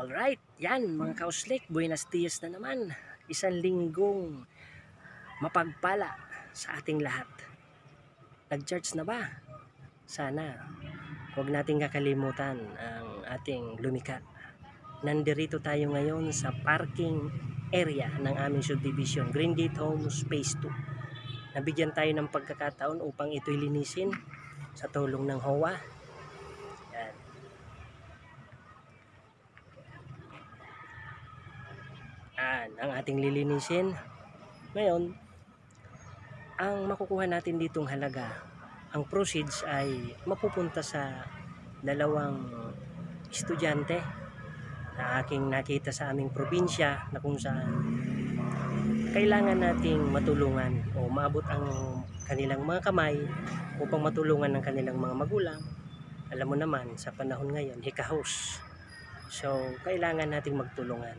Alright, yan mga kauslik, buenas dias na naman. Isang linggong mapagpala sa ating lahat. Nag-charge na ba? Sana huwag nating kakalimutan ang ating lumikha. Nandirito tayo ngayon sa parking area ng aming subdivision, Green Gate Homes Phase 2. Nabigyan tayo ng pagkakataon upang ito'y linisin sa tulong ng HOA. Yan. Ang ating lilinisin ngayon. Ang makukuha natin ditong halaga, ang proceeds ay mapupunta sa dalawang estudyante na aking nakita sa aming probinsya na kung saan kailangan nating matulungan o maabot ang kanilang mga kamay upang matulungan ng kanilang mga magulang. Alam mo naman sa panahon ngayon, hikahos, so kailangan nating magtulungan.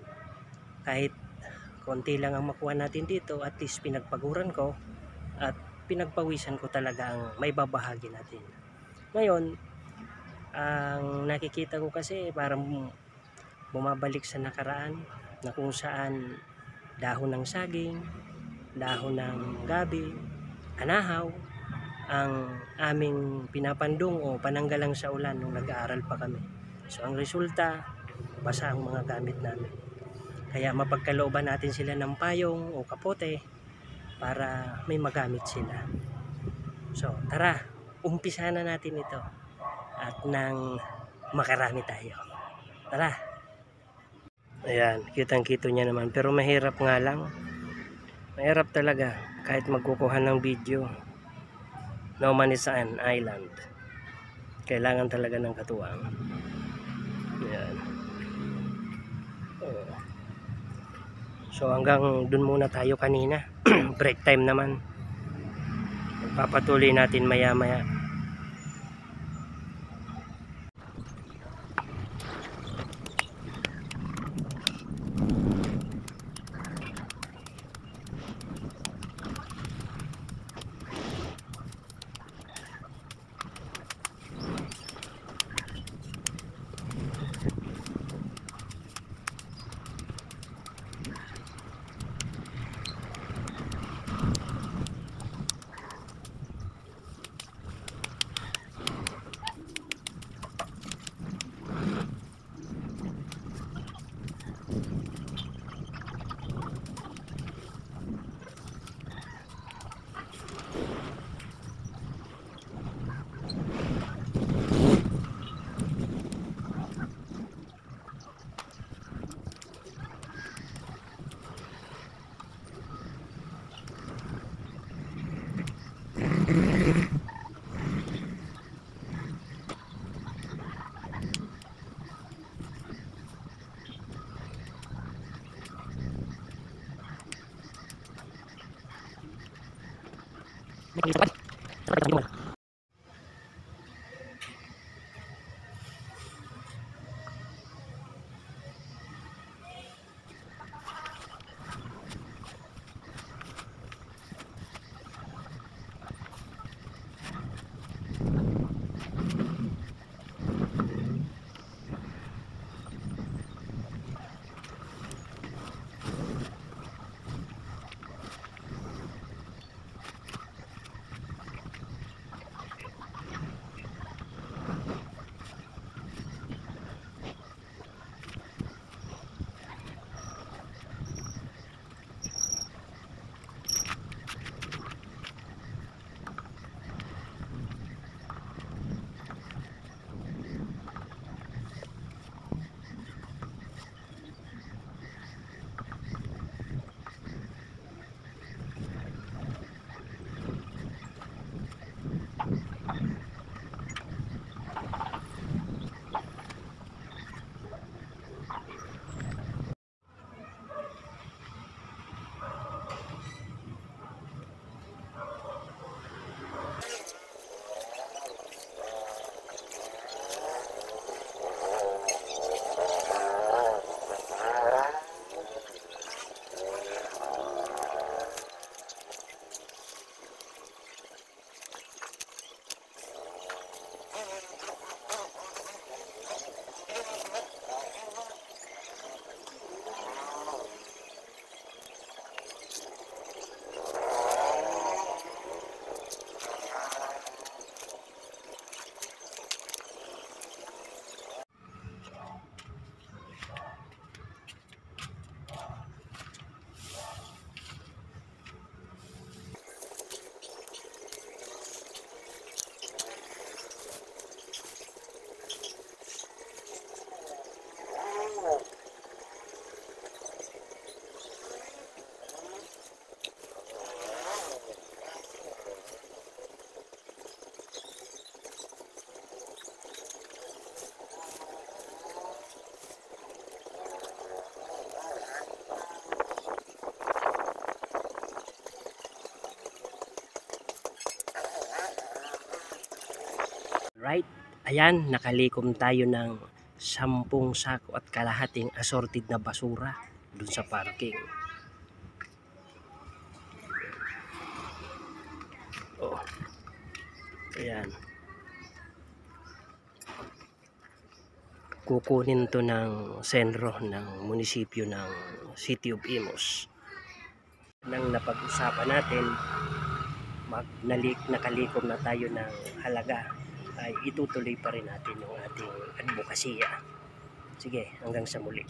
Kahit konti lang ang makuha natin dito, at least pinagpaguran ko at pinagpawisan ko talaga ang may babahagi natin. Ngayon, ang nakikita ko kasi parang bumabalik sa nakaraan na kung saan dahon ng saging, dahon ng gabi, anahaw ang aming pinapandong o pananggalang sa ulan nung nag-aaral pa kami. So ang resulta, basa ang mga gamit namin. Kaya mapagkalooban natin sila ng payong o kapote para may magamit sila. So tara, umpisa na natin ito at nang makarami tayo. Tara. Ayan, kitang-kito niya naman, pero mahirap nga lang. Mahirap talaga kahit magkukuha ng video. No man is an island. Kailangan talaga ng katuwang. Ayan. So hanggang dun muna tayo kanina. Break time naman. Papatuloy natin maya-maya. Right? Ayan, nakalikom tayo ng 10 sako at kalahating assorted na basura dun sa parking. Oh. Ayan. Kukunin to ng senro ng munisipyo ng City of Imus. Nang napag-usapan natin, nakalikom na tayo ng halaga, ay itutuloy pa rin natin yung ating advokasya. Sige, hanggang sa muli.